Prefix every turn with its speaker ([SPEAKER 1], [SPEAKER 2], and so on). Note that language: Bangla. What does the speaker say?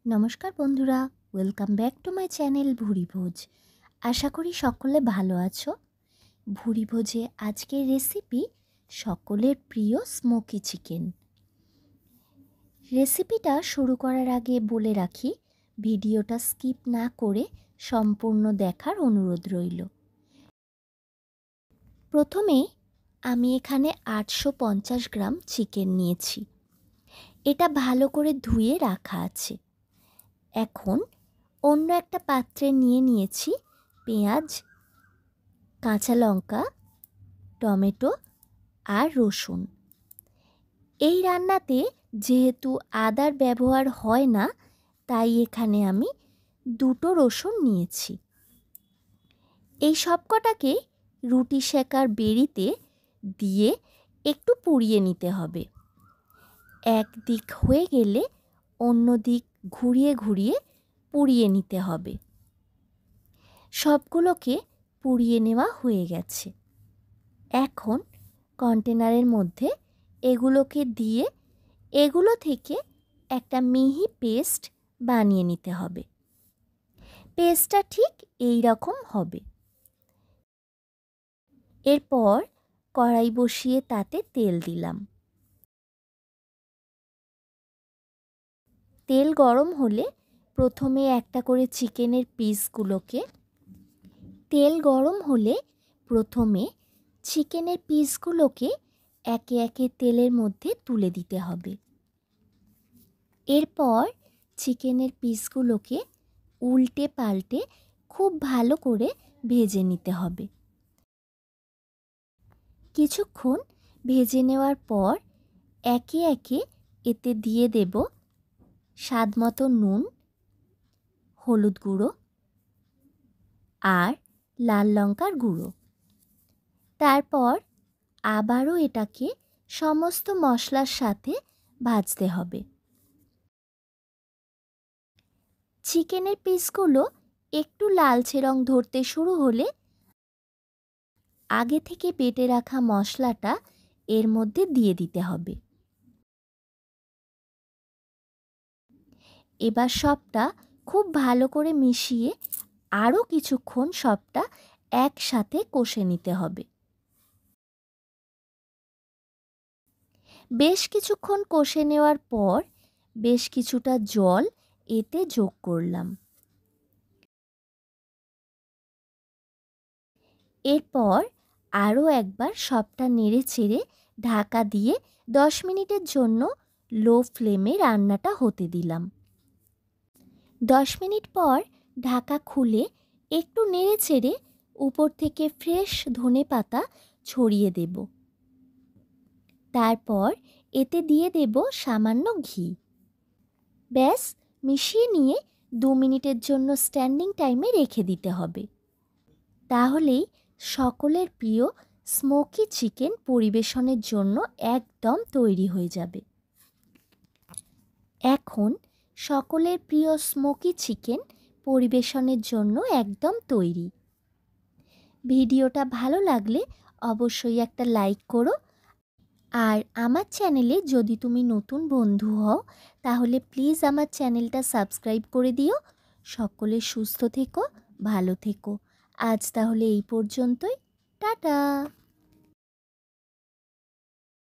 [SPEAKER 1] নমস্কার বন্ধুরা, welcome back to my channel Bhurivoj. আশা করি সকলে ভালো আছো। ভুরিভোজে আজকের রেসিপি সকলের প্রিয় স্মোকি চিকেন। রেসিপিটা শুরু করার আগে বলে রাখি, ভিডিওটা স্কিপ না করে সম্পূর্ণ দেখার অনুরোধ রইল। প্রথমে আমি এখানে 850 গ্রাম চিকেন নিয়েছি। এটা ভালো করে ধুয়ে রাখা আছে। এখন অন্য একটা পাত্রে নিয়ে নিয়েছি পেঁয়াজ, কাঁচা লঙ্কা, টমেটো আর রসুন। এই রান্নাতে যেহেতু আদার ব্যবহার হয় না, তাই এখানে আমি 2টো রসুন নিয়েছি। এই সবকটাকে রুটি সেকার বেড়িতে দিয়ে একটু পুড়িয়ে নিতে হবে। এক দিক হয়ে গেলে অন্য দিক ঘুরিয়ে ঘুরিয়ে পুড়িয়ে নিতে হবে। সবগুলোকে পুড়িয়ে নেওয়া হয়ে গেছে। এখন কন্টেনারের মধ্যে এগুলোকে দিয়ে এগুলো থেকে একটা মিহি পেস্ট বানিয়ে নিতে হবে। পেস্টটা ঠিক এই রকম হবে। এরপর কড়াই বসিয়ে তাতে তেল দিলাম। তেল গরম হলে প্রথমে একটা করে চিকেনের পিসগুলোকে একে একে তেলের মধ্যে তুলে দিতে হবে। এরপর চিকেনের পিসগুলোকে উল্টে পাল্টে খুব ভালো করে ভেজে নিতে হবে। কিছুক্ষণ ভেজে নেওয়ার পর একে একে এতে দিয়ে দেব স্বাদমতো নুন, হলুদ গুঁড়ো আর লাল লঙ্কার গুঁড়ো। তারপর আবারও এটাকে সমস্ত মশলার সাথে ভাজতে হবে। চিকেনের পিসগুলো একটু লালচে রং ধরতে শুরু হলে আগে থেকে বেটে রাখা মশলাটা এর মধ্যে দিয়ে দিতে হবে। এবার সবটা খুব ভালো করে মিশিয়ে আরও কিছুক্ষণ সবটা একসাথে কষে নিতে হবে। বেশ কিছুক্ষণ কষে নেওয়ার পর বেশ কিছুটা জল এতে যোগ করলাম। এরপর আরও একবার সবটা নেড়ে চেড়ে ঢাকা দিয়ে 10 মিনিটের জন্য লো ফ্লেমে রান্নাটা হতে দিলাম। 10 মিনিট পর ঢাকা খুলে একটু নেড়ে চেড়ে উপর থেকে ফ্রেশ ধনেপাতা ছড়িয়ে দেব। তারপর এতে দিয়ে দেব সামান্য ঘি। ব্যাস, মিশিয়ে নিয়ে 2 মিনিটের জন্য স্ট্যান্ডিং টাইমে রেখে দিতে হবে। তাহলেই সকলের প্রিয় স্মোকি চিকেন পরিবেশনের জন্য একদম তৈরি হয়ে যাবে। এখন সকলের প্রিয় স্মোকি চিকেন পরিবেশনের জন্য একদম তৈরি। ভিডিওটা ভালো লাগলে অবশ্যই একটা লাইক করো। আর আমার চ্যানেলে যদি তুমি নতুন বন্ধু হও তাহলে প্লিজ আমার চ্যানেলটা সাবস্ক্রাইব করে দিও। সকলে সুস্থ থেকো, ভালো থেকো। আজ তাহলে এই পর্যন্তই। টাটা।